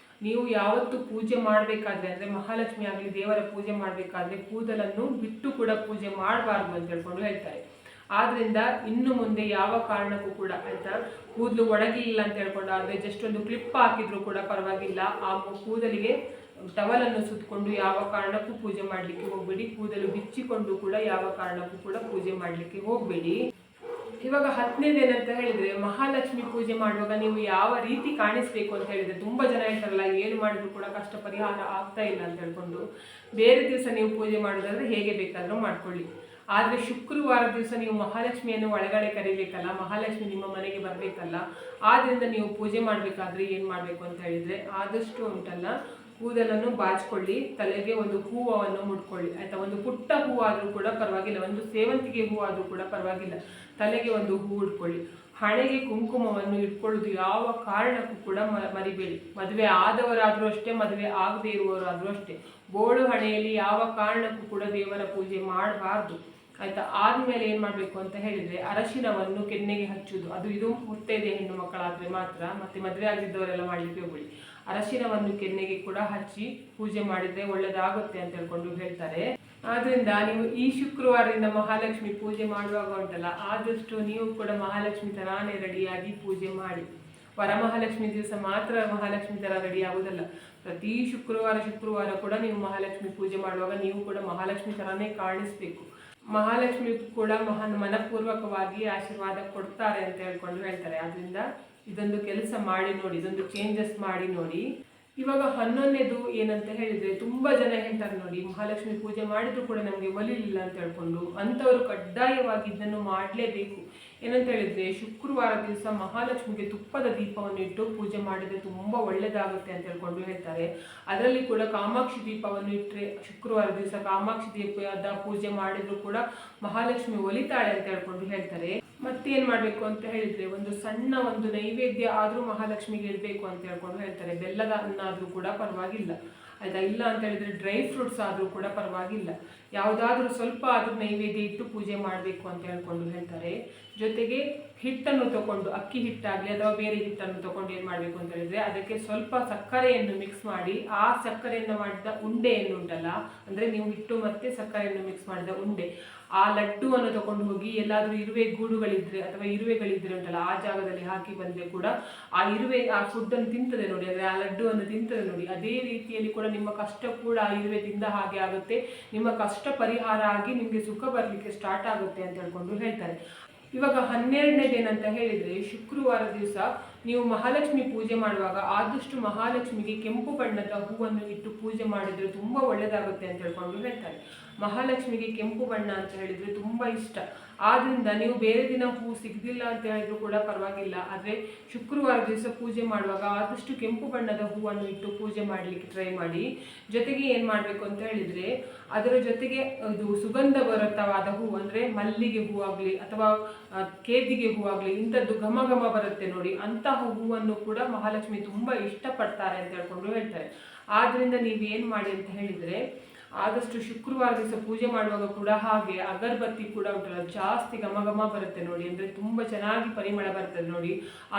ನೀವು ಯಾವತ್ತು ಪೂಜೆ ಮಾಡಬೇಕಾದ್ರೆ, ಅಂದರೆ ಮಹಾಲಕ್ಷ್ಮಿ ಆಗಲಿ ದೇವರ ಪೂಜೆ ಮಾಡಬೇಕಾದ್ರೆ ಕೂದಲನ್ನು ಬಿಟ್ಟು ಕೂಡ ಪೂಜೆ ಮಾಡಬಾರ್ದು ಅಂತ ಹೇಳ್ತಾರೆ. ಆದ್ದರಿಂದ ಇನ್ನು ಮುಂದೆ ಯಾವ ಕಾರಣಕ್ಕೂ ಕೂಡ ಆಯಿತಾ, ಕೂದಲು ಒಣಗಿಲ್ಲ ಅಂತ ಆದರೆ ಜಸ್ಟ್ ಒಂದು ಕ್ಲಿಪ್ ಹಾಕಿದ್ರು ಕೂಡ ಪರವಾಗಿಲ್ಲ, ಆ ಕೂದಲಿಗೆ ಟವಲನ್ನು ಸುತ್ತಕೊಂಡು ಯಾವ ಕಾರಣಕ್ಕೂ ಪೂಜೆ ಮಾಡಲಿಕ್ಕೆ ಹೋಗಬೇಡಿ. ಕೂದಲು ಬಿಚ್ಚಿಕೊಂಡು ಕೂಡ ಯಾವ ಕಾರಣಕ್ಕೂ ಕೂಡ ಪೂಜೆ ಮಾಡಲಿಕ್ಕೆ ಹೋಗಬೇಡಿ. ಇವಾಗ 10ನೇದು ಏನಂತ ಹೇಳಿದರೆ, ಮಹಾಲಕ್ಷ್ಮಿ ಪೂಜೆ ಮಾಡುವಾಗ ನೀವು ಯಾವ ರೀತಿ ಕಾಣಿಸ್ಬೇಕು ಅಂತ ಹೇಳಿದರೆ, ತುಂಬ ಜನ ಹೇಳ್ತಾರಲ್ಲ, ಏನು ಮಾಡಿದ್ರು ಕೂಡ ಕಷ್ಟ ಪರಿಹಾರ ಆಗ್ತಾ ಇಲ್ಲ ಅಂತ ಹೇಳ್ಕೊಂಡು ಬೇರೆ ದಿವಸ ನೀವು ಪೂಜೆ ಮಾಡೋದಾದ್ರೆ ಹೇಗೆ ಬೇಕಾದರೂ ಮಾಡ್ಕೊಳ್ಳಿ. ಆದರೆ ಶುಕ್ರವಾರ ದಿವಸ ನೀವು ಮಹಾಲಕ್ಷ್ಮಿಯನ್ನು ಒಳಗಡೆ ಕರಿಬೇಕಲ್ಲ, ಮಹಾಲಕ್ಷ್ಮಿ ನಿಮ್ಮ ಮನೆಗೆ ಬರಬೇಕಲ್ಲ. ಆದ್ದರಿಂದ ನೀವು ಪೂಜೆ ಮಾಡಬೇಕಾದ್ರೆ ಏನು ಮಾಡಬೇಕು ಅಂತ ಹೇಳಿದರೆ, ಆದಷ್ಟು ಉಂಟಲ್ಲ, ಕೂದಲನ್ನು ಬಾಚಿಕೊಳ್ಳಿ, ತಲೆಗೆ ಒಂದು ಹೂವನ್ನು ಮುಡ್ಕೊಳ್ಳಿ ಆಯಿತಾ. ಒಂದು ಪುಟ್ಟ ಹೂವಾದರೂ ಕೂಡ ಪರವಾಗಿಲ್ಲ, ಒಂದು ಸೇವಂತಿಗೆ ಹೂವಾದರೂ ಕೂಡ ಪರವಾಗಿಲ್ಲ, ತಲೆಗೆ ಒಂದು ಹೂ ಇಟ್ಕೊಳ್ಳಿ. ಹಣೆಗೆ ಕುಂಕುಮವನ್ನು ಇಟ್ಕೊಳ್ಳೋದು ಯಾವ ಕಾರಣಕ್ಕೂ ಕೂಡ ಮರಿಬೇಡಿ. ಮದುವೆ ಆದವರಾದರೂ ಅಷ್ಟೇ, ಮದುವೆ ಆಗದೇ ಇರುವವರಾದರೂ ಅಷ್ಟೇ, ಬೋಳು ಹಣೆಯಲ್ಲಿ ಯಾವ ಕಾರಣಕ್ಕೂ ಕೂಡ ದೇವರ ಪೂಜೆ ಮಾಡಬಾರ್ದು ಆಯಿತಾ. ಆದಮೇಲೆ ಏನು ಮಾಡಬೇಕು ಅಂತ ಹೇಳಿದರೆ, ಅರಶಿನವನ್ನು ಕೆನ್ನೆಗೆ ಹಚ್ಚುವುದು, ಇದು ಮುತ್ತೈದೆ ಹೆಣ್ಣು ಮಕ್ಕಳಾದರೆ ಮಾತ್ರ, ಮತ್ತು ಮದುವೆ ಆಗಿದ್ದವರೆಲ್ಲ ಮಾಡಲಿಕ್ಕೆ ಹೋಗಬೇಡಿ. ಅರಶಿನವನ್ನು ಕೆನ್ನೆಗೆ ಕೂಡ ಹಚ್ಚಿ ಪೂಜೆ ಮಾಡಿದರೆ ಒಳ್ಳೆಯದಾಗುತ್ತೆ ಅಂತ ಹೇಳ್ತಾರೆ. ಆದ್ದರಿಂದ ನೀವು ಈ ಶುಕ್ರವಾರದಿಂದ ಮಹಾಲಕ್ಷ್ಮಿ ಪೂಜೆ ಮಾಡುವಾಗ ಉಂಟಲ್ಲ, ಆದಷ್ಟು ನೀವು ಕೂಡ ಮಹಾಲಕ್ಷ್ಮಿ ಥರಾನೇ ರೆಡಿಯಾಗಿ ಪೂಜೆ ಮಾಡಿ. ವರಮಹಾಲಕ್ಷ್ಮಿ ದಿವಸ ಮಾತ್ರ ಮಹಾಲಕ್ಷ್ಮಿ ಥರ ರೆಡಿ ಆಗೋದಲ್ಲ, ಪ್ರತಿ ಶುಕ್ರವಾರ ಕೂಡ ನೀವು ಮಹಾಲಕ್ಷ್ಮಿ ಪೂಜೆ ಮಾಡುವಾಗ ನೀವು ಕೂಡ ಮಹಾಲಕ್ಷ್ಮಿ ಥರಾನೇ ಕಾಣಿಸ್ಬೇಕು. ಮಹಾಲಕ್ಷ್ಮಿ ಕೂಡ ಮನಪೂರ್ವಕವಾಗಿ ಆಶೀರ್ವಾದ ಕೊಡ್ತಾರೆ ಅಂತ ಹೇಳ್ತಾರೆ. ಆದ್ದರಿಂದ ಇದೊಂದು ಕೆಲಸ ಮಾಡಿ ನೋಡಿ, ಇದೊಂದು ಚೇಂಜಸ್ ಮಾಡಿ ನೋಡಿ. ಇವಾಗ 11ನೇದು ಏನಂತ ಹೇಳಿದರೆ, ತುಂಬ ಜನ ಹೇಳ್ತಾರೆ ನೋಡಿ, ಮಹಾಲಕ್ಷ್ಮಿ ಪೂಜೆ ಮಾಡಿದ್ರು ಕೂಡ ನಮಗೆ ಒಲಿಲಿಲ್ಲ ಅಂತ ಹೇಳ್ಕೊಂಡು, ಅಂಥವರು ಕಡ್ಡಾಯವಾಗಿ ಇದನ್ನು ಮಾಡಲೇಬೇಕು. ಏನಂತ ಹೇಳಿದರೆ, ಶುಕ್ರವಾರ ದಿವಸ ಮಹಾಲಕ್ಷ್ಮಿಗೆ ತುಪ್ಪದ ದೀಪವನ್ನು ಇಟ್ಟು ಪೂಜೆ ಮಾಡಿದರೆ ತುಂಬ ಒಳ್ಳೆಯದಾಗುತ್ತೆ ಅಂತ ಹೇಳ್ತಾರೆ. ಅದರಲ್ಲಿ ಕೂಡ ಕಾಮಾಕ್ಷಿ ದೀಪವನ್ನು ಇಟ್ಟರೆ, ಶುಕ್ರವಾರ ದಿವಸ ಕಾಮಾಕ್ಷಿ ದೀಪದ ಪೂಜೆ ಮಾಡಿದ್ರು ಕೂಡ ಮಹಾಲಕ್ಷ್ಮಿ ಒಲಿತಾಳೆ ಅಂತ ಹೇಳ್ತಾರೆ. ಮತ್ತೇನು ಮಾಡಬೇಕು ಅಂತ ಹೇಳಿದರೆ, ಒಂದು ಸಣ್ಣ ಒಂದು ನೈವೇದ್ಯ ಆದರೂ ಮಹಾಲಕ್ಷ್ಮಿಗೆ ಇಡಬೇಕು ಅಂತ ಹೇಳ್ತಾರೆ. ಬೆಲ್ಲದ ಅನ್ನ ಆದರೂ ಕೂಡ ಪರವಾಗಿಲ್ಲ ಆಯಿತಾ. ಇಲ್ಲ ಅಂತ ಹೇಳಿದರೆ ಡ್ರೈ ಫ್ರೂಟ್ಸ್ ಆದರೂ ಕೂಡ ಪರವಾಗಿಲ್ಲ, ಯಾವುದಾದ್ರೂ ಸ್ವಲ್ಪ ಆದರೂ ನೈವೇದ್ಯ ಇಟ್ಟು ಪೂಜೆ ಮಾಡಬೇಕು ಅಂತ ಹೇಳ್ತಾರೆ. ಜೊತೆಗೆ ಹಿಟ್ಟನ್ನು ತಗೊಂಡು, ಅಕ್ಕಿ ಹಿಟ್ಟಾಗಲಿ ಅಥವಾ ಬೇರೆ ಹಿಟ್ಟನ್ನು ತಗೊಂಡು ಏನು ಮಾಡಬೇಕು ಅಂತ ಹೇಳಿದರೆ, ಅದಕ್ಕೆ ಸ್ವಲ್ಪ ಸಕ್ಕರೆಯನ್ನು ಮಿಕ್ಸ್ ಮಾಡಿ, ಆ ಸಕ್ಕರೆಯನ್ನು ಮಾಡಿದ ಉಂಡೆಯನ್ನು ಉಂಟಲ್ಲ, ಅಂದರೆ ನೀವು ಹಿಟ್ಟು ಮತ್ತು ಸಕ್ಕರೆಯನ್ನು ಮಿಕ್ಸ್ ಮಾಡಿದ ಉಂಡೆ, ಆ ಲಡ್ಡುವನ್ನು ತಗೊಂಡು ಹೋಗಿ ಎಲ್ಲಾದರೂ ಇರುವೆ ಗೂಡುಗಳಿದ್ರೆ ಅಥವಾ ಇರುವೆಗಳಿದ್ರೆ ಉಂಟಲ್ಲ, ಆ ಜಾಗದಲ್ಲಿ ಹಾಕಿ ಬಂದರೆ ಕೂಡ ಆ ಇರುವೆ ಆ ಫುಡ್ಡನ್ನು ತಿಂತದೆ ನೋಡಿ, ಅಂದರೆ ಆ ಲಡ್ಡುವನ್ನು ತಿಂತದೆ ನೋಡಿ. ಅದೇ ರೀತಿಯಲ್ಲಿ ಕೂಡ ನಿಮ್ಮ ಕಷ್ಟ ಕೂಡ ಆ ಇರುವೆ ತಿಂದ ಹಾಗೆ ಆಗುತ್ತೆ, ನಿಮ್ಮ ಕಷ್ಟ ಪರಿಹಾರ ಆಗಿ ನಿಮಗೆ ಸುಖ ಬರಲಿಕ್ಕೆ ಸ್ಟಾರ್ಟ್ ಆಗುತ್ತೆ ಅಂತ ಹೇಳ್ತಾರೆ. ಇವಾಗ 12ನೇದು ಏನಂತ ಹೇಳಿದರೆ, ಶುಕ್ರವಾರ ದಿವಸ ನೀವು ಮಹಾಲಕ್ಷ್ಮಿ ಪೂಜೆ ಮಾಡುವಾಗ ಆದಷ್ಟು ಮಹಾಲಕ್ಷ್ಮಿಗೆ ಕೆಂಪು ಬಣ್ಣದ ಹೂವನ್ನು ಇಟ್ಟು ಪೂಜೆ ಮಾಡಿದರೆ ತುಂಬ ಒಳ್ಳೆಯದಾಗುತ್ತೆ ಅಂತ ಹೇಳ್ತಾರೆ. ಮಹಾಲಕ್ಷ್ಮಿಗೆ ಕೆಂಪು ಬಣ್ಣ ಅಂತ ಹೇಳಿದರೆ ತುಂಬ ಇಷ್ಟ. ಆದ್ದರಿಂದ ನೀವು ಬೇರೆ ದಿನ ಹೂ ಸಿಗಲಿಲ್ಲ ಅಂತ ಹೇಳಿದ್ರು ಕೂಡ ಪರವಾಗಿಲ್ಲ, ಆದರೆ ಶುಕ್ರವಾರ ದಿವಸ ಪೂಜೆ ಮಾಡುವಾಗ ಆದಷ್ಟು ಕೆಂಪು ಬಣ್ಣದ ಹೂವನ್ನು ಇಟ್ಟು ಪೂಜೆ ಮಾಡಲಿಕ್ಕೆ ಟ್ರೈ ಮಾಡಿ. ಜೊತೆಗೆ ಏನು ಮಾಡಬೇಕು ಅಂತ ಹೇಳಿದರೆ, ಅದರ ಜೊತೆಗೆ ಇದು ಸುಗಂಧ ಭರಿತವಾದ ಹೂ, ಅಂದರೆ ಮಲ್ಲಿಗೆ ಹೂವಾಗಲಿ ಅಥವಾ ಕೇದಿಗೆ ಹೂವಾಗಲಿ, ಇಂಥದ್ದು ಘಮ ಘಮ ಬರುತ್ತೆ ನೋಡಿ, ಅಂತಹ ಹೂವನ್ನು ಕೂಡ ಮಹಾಲಕ್ಷ್ಮಿ ತುಂಬ ಇಷ್ಟಪಡ್ತಾರೆ ಅಂತ ಹೇಳ್ತಾರೆ. ಆದ್ದರಿಂದ ನೀವು ಏನು ಮಾಡಿ ಅಂತ ಹೇಳಿದರೆ, ಆದಷ್ಟು ಶುಕ್ರವಾರ ದಿವಸ ಪೂಜೆ ಮಾಡುವಾಗ ಕೂಡ ಹಾಗೆ ಅಗರಬತ್ತಿ ಕೂಡ ಉಂಟಲ್ಲ ಜಾಸ್ತಿ ಘಮ ಘಮ ಬರುತ್ತೆ ನೋಡಿ, ಅಂದರೆ ತುಂಬ ಚೆನ್ನಾಗಿ ಪರಿಮಳ ಬರ್ತದೆ ನೋಡಿ.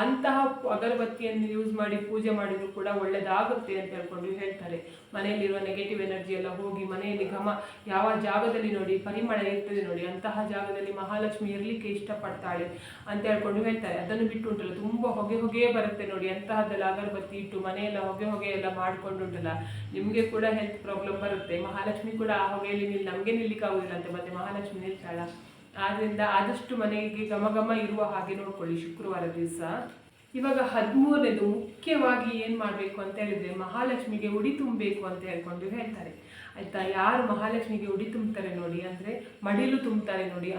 ಅಂತಹ ಅಗರಬತ್ತಿಯನ್ನು ಯೂಸ್ ಮಾಡಿ ಪೂಜೆ ಮಾಡಿದ್ರು ಕೂಡ ಒಳ್ಳೆಯದಾಗುತ್ತೆ ಅಂತ ಹೇಳ್ಕೊಂಡು ಹೇಳ್ತಾರೆ. ಮನೆಯಲ್ಲಿರುವ ನೆಗೆಟಿವ್ ಎನರ್ಜಿ ಎಲ್ಲ ಹೋಗಿ ಮನೆಯಲ್ಲಿ ಘಮ ಯಾವ ಜಾಗದಲ್ಲಿ ನೋಡಿ ಪರಿಮಳ ಇರ್ತದೆ ನೋಡಿ, ಅಂತಹ ಜಾಗದಲ್ಲಿ ಮಹಾಲಕ್ಷ್ಮಿ ಇರಲಿಕ್ಕೆ ಇಷ್ಟಪಡ್ತಾಳೆ ಅಂತ ಹೇಳ್ಕೊಂಡು ಹೇಳ್ತಾರೆ. ಅದನ್ನು ಬಿಟ್ಟು ಉಂಟಲ್ಲ ತುಂಬ ಹೊಗೆ ಹೊಗೆ ಬರುತ್ತೆ ನೋಡಿ, ಅಂತಹದ್ದೆಲ್ಲ ಅಗರಬತ್ತಿ ಇಟ್ಟು ಮನೆಯೆಲ್ಲ ಹೊಗೆ ಹೊಗೆ ಎಲ್ಲ ಮಾಡ್ಕೊಂಡು ಉಂಟಲ್ಲ ನಿಮಗೆ ಕೂಡ ಹೆಲ್ತ್ ಪ್ರಾಬ್ಲಮ್ ಬರುತ್ತೆ. ಮಹಾಲಕ್ಷ್ಮಿ ಕೂಡ ಆ ಹೊಗೆಯಲ್ಲಿ ನಮಗೆ ನಿಲ್ಲಿಕ್ಕೆ ಆಗುದಿಲ್ಲ ಅಂತ, ಮತ್ತೆ ಮಹಾಲಕ್ಷ್ಮಿ ನಿಲ್ತಾಳ. ಆದ್ರಿಂದ ಆದಷ್ಟು ಮನೆಗೆ ಘಮ ಘಮ ಇರುವ ಹಾಗೆ ನೋಡ್ಕೊಳ್ಳಿ ಶುಕ್ರವಾರ ದಿವಸ. ಇವಾಗ 13ನೇದು ಮುಖ್ಯವಾಗಿ ಏನು ಮಾಡಬೇಕು ಅಂತ ಹೇಳಿದ್ರೆ ಮಹಾಲಕ್ಷ್ಮಿಗೆ ಉಡಿ ತುಂಬಬೇಕು ಅಂತ ಹೇಳ್ಕೊಂಡು ಹೇಳ್ತಾರೆ ಆಯ್ತಾ. ಯಾರು ಮಹಾಲಕ್ಷ್ಮಿಗೆ ಉಡಿ ತುಂಬ್ತಾರೆ ನೋಡಿ, ಅಂದರೆ ಮಡಿಲು ತುಂಬ್ತಾರೆ ನೋಡಿ,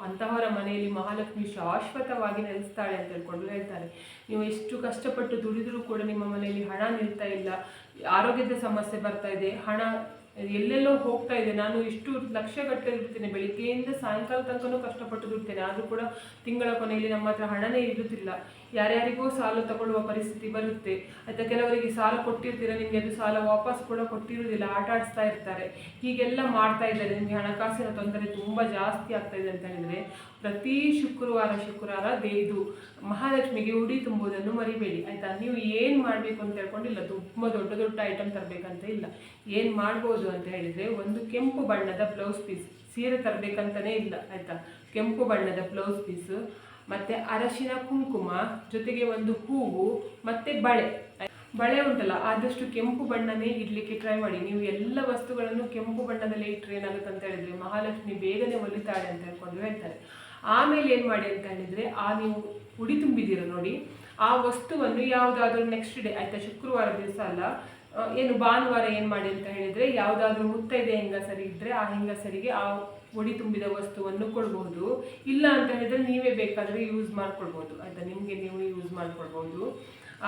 ಅಂತಹವರ ಮನೆಯಲ್ಲಿ ಮಹಾಲಕ್ಷ್ಮಿ ಶಾಶ್ವತವಾಗಿ ನೆಲೆಸ್ತಾಳೆ ಅಂತ ಹೇಳ್ಕೊಂಡು ಹೇಳ್ತಾರೆ. ನೀವು ಎಷ್ಟು ಕಷ್ಟಪಟ್ಟು ದುಡಿದ್ರೂ ಕೂಡ ನಿಮ್ಮ ಮನೆಯಲ್ಲಿ ಹಣ ನಿಲ್ತಾ ಇಲ್ಲ, ಆರೋಗ್ಯದ ಸಮಸ್ಯೆ ಬರ್ತಾ ಇದೆ, ಹಣ ಎಲ್ಲೆಲ್ಲೋ ಹೋಗ್ತಾ ಇದೆ. ನಾನು ಇಷ್ಟು ಲಕ್ಷಗಟ್ಟಲೆ ದುಡ್ತೇನೆ, ಬೆಳಿಗ್ಗೆಯಿಂದ ಸಾಯಂಕಾಲ ತನಕನೂ ಕಷ್ಟಪಟ್ಟು ದುಡ್ತೇನೆ, ಆದರೂ ಕೂಡ ತಿಂಗಳ ಕೊನೆಯಲ್ಲಿ ನಮ್ಮ ಹತ್ರ ಹಣನೇ ಇರುತ್ತಿಲ್ಲ. ಯಾರ್ಯಾರಿಗೂ ಸಾಲ ತಗೊಳ್ಳುವ ಪರಿಸ್ಥಿತಿ ಬರುತ್ತೆ ಆಯ್ತಾ. ಕೆಲವರಿಗೆ ಸಾಲ ಕೊಟ್ಟಿರ್ತೀರ, ನಿಮಗೆ ಅದು ಸಾಲ ವಾಪಸ್ ಕೂಡ ಕೊಟ್ಟಿರುವುದಿಲ್ಲ, ಆಟ ಆಡಿಸ್ತಾ ಇರ್ತಾರೆ, ಹೀಗೆಲ್ಲ ಮಾಡ್ತಾ ಇದ್ದಾರೆ. ನಿಮಗೆ ಹಣಕಾಸಿನ ತೊಂದರೆ ತುಂಬ ಜಾಸ್ತಿ ಆಗ್ತಾ ಇದೆ ಅಂತ ಹೇಳಿದರೆ ಪ್ರತಿ ಶುಕ್ರವಾರ ಇದು ಮಹಾಲಕ್ಷ್ಮಿಗೆ ಉಡಿ ತುಂಬುವುದನ್ನು ಮರಿಬೇಡಿ ಆಯ್ತಾ. ನೀವು ಏನು ಮಾಡಬೇಕು ಅಂತ ಹೇಳ್ಕೊಂಡಿಲ್ಲ, ತುಂಬ ದೊಡ್ಡ ದೊಡ್ಡ ಐಟಮ್ ತರಬೇಕಂತ ಇಲ್ಲ. ಏನು ಮಾಡ್ಬೋದು ಅಂತ ಹೇಳಿದರೆ ಒಂದು ಕೆಂಪು ಬಣ್ಣದ ಬ್ಲೌಸ್ ಪೀಸ್, ಸೀರೆ ತರಬೇಕಂತಲೇ ಇಲ್ಲ ಆಯಿತಾ. ಕೆಂಪು ಬಣ್ಣದ ಬ್ಲೌಸ್ ಪೀಸು ಮತ್ತು ಅರಶಿನ ಕುಂಕುಮ ಜೊತೆಗೆ ಒಂದು ಹೂವು ಮತ್ತು ಬಳೆ ಉಂಟಲ್ಲ, ಆದಷ್ಟು ಕೆಂಪು ಬಣ್ಣನೇ ಇಡಲಿಕ್ಕೆ ಟ್ರೈ ಮಾಡಿ. ನೀವು ಎಲ್ಲ ವಸ್ತುಗಳನ್ನು ಕೆಂಪು ಬಣ್ಣದಲ್ಲೇ ಇಟ್ಟರೆ ಏನಾಗುತ್ತೆ ಅಂತ ಹೇಳಿದರೆ ಮಹಾಲಕ್ಷ್ಮಿ ಬೇಗನೆ ಒಲಿತಾಳೆ ಅಂತ ಹೇಳ್ಕೊಂಡು ಹೇಳ್ತಾರೆ. ಆಮೇಲೆ ಏನು ಮಾಡಿ ಅಂತ ಹೇಳಿದರೆ ನೀವು ಉಡಿ ತುಂಬಿದ್ದೀರ ನೋಡಿ, ಆ ವಸ್ತುವನ್ನು ಯಾವುದಾದ್ರೂ ನೆಕ್ಸ್ಟ್ ಡೇ ಆಯಿತಾ, ಶುಕ್ರವಾರ ದಿವಸ ಅಲ್ಲ, ಏನು ಭಾನುವಾರ ಏನು ಮಾಡಿ ಅಂತ ಹೇಳಿದರೆ ಯಾವುದಾದ್ರೂ ಮುತ್ತೈದೆ ಹೆಂಗಸರಿ ಇದ್ದರೆ ಆ ಹೆಂಗಸರಿಗೆ ಆ ಉಡಿ ತುಂಬಿದ ವಸ್ತುವನ್ನು ಕೊಡ್ಬೋದು. ಇಲ್ಲ ಅಂತ ಹೇಳಿದರೆ ನೀವೇ ಬೇಕಾದರೆ ಯೂಸ್ ಮಾಡ್ಕೊಳ್ಬೋದು ಆಯಿತಾ, ನಿಮಗೆ ನೀವು ಯೂಸ್ ಮಾಡ್ಕೊಳ್ಬೋದು.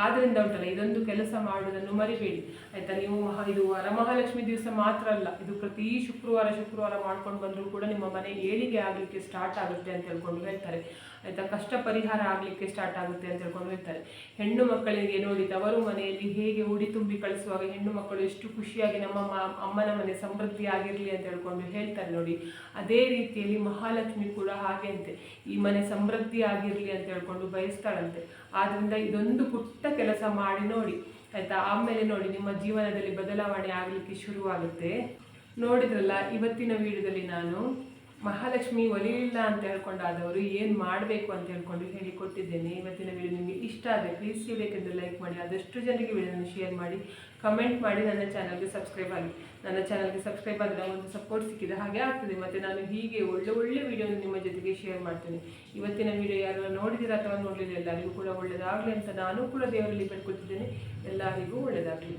ಆದ್ದರಿಂದ ಉಂಟಲ್ಲ ಇದೊಂದು ಕೆಲಸ ಮಾಡುವುದನ್ನು ಮರಿಬೇಡಿ ಆಯಿತಾ. ನೀವು ಇದು ವರಮಹಾಲಕ್ಷ್ಮಿ ದಿವಸ ಮಾತ್ರ ಅಲ್ಲ, ಇದು ಪ್ರತಿ ಶುಕ್ರವಾರ ಮಾಡ್ಕೊಂಡು ಬಂದರೂ ಕೂಡ ನಿಮ್ಮ ಮನೆ ಏಳಿಗೆ ಆಗಲಿಕ್ಕೆ ಸ್ಟಾರ್ಟ್ ಆಗುತ್ತೆ ಅಂತ ಹೇಳ್ಕೊಂಡು ಹೇಳ್ತಾರೆ ಆಯಿತಾ. ಕಷ್ಟ ಪರಿಹಾರ ಆಗಲಿಕ್ಕೆ ಸ್ಟಾರ್ಟ್ ಆಗುತ್ತೆ ಅಂತ ಹೇಳ್ಕೊಂಡು ಹೇಳ್ತಾರೆ. ಹೆಣ್ಣು ಮಕ್ಕಳಿಗೆ ನೋಡಿ ತವರು ಮನೆಯಲ್ಲಿ ಹೇಗೆ ಉಡಿ ತುಂಬಿ ಕಳಿಸುವಾಗ ಹೆಣ್ಣು ಮಕ್ಕಳು ಎಷ್ಟು ಖುಷಿಯಾಗಿ ನಮ್ಮ ಅಮ್ಮನ ಮನೆ ಸಮೃದ್ಧಿ ಆಗಿರಲಿ ಅಂತ ಹೇಳ್ಕೊಂಡು ಹೇಳ್ತಾರೆ ನೋಡಿ, ಅದೇ ರೀತಿಯಲ್ಲಿ ಮಹಾಲಕ್ಷ್ಮಿ ಕೂಡ ಹಾಗೆ ಅಂತೆ, ಈ ಮನೆ ಸಮೃದ್ಧಿ ಆಗಿರಲಿ ಅಂತ ಹೇಳ್ಕೊಂಡು ಬಯಸ್ತಾಳಂತೆ. ಆದ್ದರಿಂದ ಇದೊಂದು ಪುಟ್ಟ ಕೆಲಸ ಮಾಡಿ ನೋಡಿ ಆಯಿತಾ. ಆಮೇಲೆ ನೋಡಿ ನಿಮ್ಮ ಜೀವನದಲ್ಲಿ ಬದಲಾವಣೆ ಆಗಲಿಕ್ಕೆ ಶುರುವಾಗುತ್ತೆ. ನೋಡಿದ್ರಲ್ಲ ಇವತ್ತಿನ ವಿಡಿಯೋದಲ್ಲಿ ನಾನು ಮಹಾಲಕ್ಷ್ಮಿ ಒಲಿಯಿಲ್ಲ ಅಂತ ಹೇಳ್ಕೊಂಡಾದವರು ಏನು ಮಾಡಬೇಕು ಅಂತ ಹೇಳ್ಕೊಂಡು ಹೇಳಿಕೊಟ್ಟಿದ್ದೇನೆ. ಇವತ್ತಿನ ವಿಡಿಯೋ ನಿಮಗೆ ಇಷ್ಟ ಆದರೆ ಪ್ಲೀಸ್ ಬೇಕೆಂದರೆ ಲೈಕ್ ಮಾಡಿ, ಆದಷ್ಟು ಜನರಿಗೆ ವಿಡಿಯೋನ ಶೇರ್ ಮಾಡಿ, ಕಮೆಂಟ್ ಮಾಡಿ, ನನ್ನ ಚಾನಲ್ಗೆ ಸಬ್ಸ್ಕ್ರೈಬ್ ಆಗಿ. ನನ್ನ ಚಾನಲ್ಗೆ ಸಬ್ಸ್ಕ್ರೈಬ್ ಆದರೆ ಒಂದು ಸಪೋರ್ಟ್ ಸಿಕ್ಕಿದೆ ಹಾಗೆ ಆಗ್ತದೆ. ಮತ್ತು ನಾನು ಹೀಗೆ ಒಳ್ಳೆ ವಿಡಿಯೋನ ನಿಮ್ಮ ಜೊತೆಗೆ ಶೇರ್ ಮಾಡ್ತೇನೆ. ಇವತ್ತಿನ ವಿಡಿಯೋ ಯಾರು ನೋಡಿದ್ದೀರಾ ಅಥವಾ ನೋಡಲಿಲ್ಲ ಎಲ್ಲರಿಗೂ ಕೂಡ ಒಳ್ಳೆಯದಾಗಲಿ ಅಂತ ನಾನು ಕೂಡ ದೇವರಲ್ಲಿ ಬೇಡ್ಕೊಳ್ತಿದ್ದೇನೆ. ಎಲ್ಲರಿಗೂ ಒಳ್ಳೆಯದಾಗಲಿ.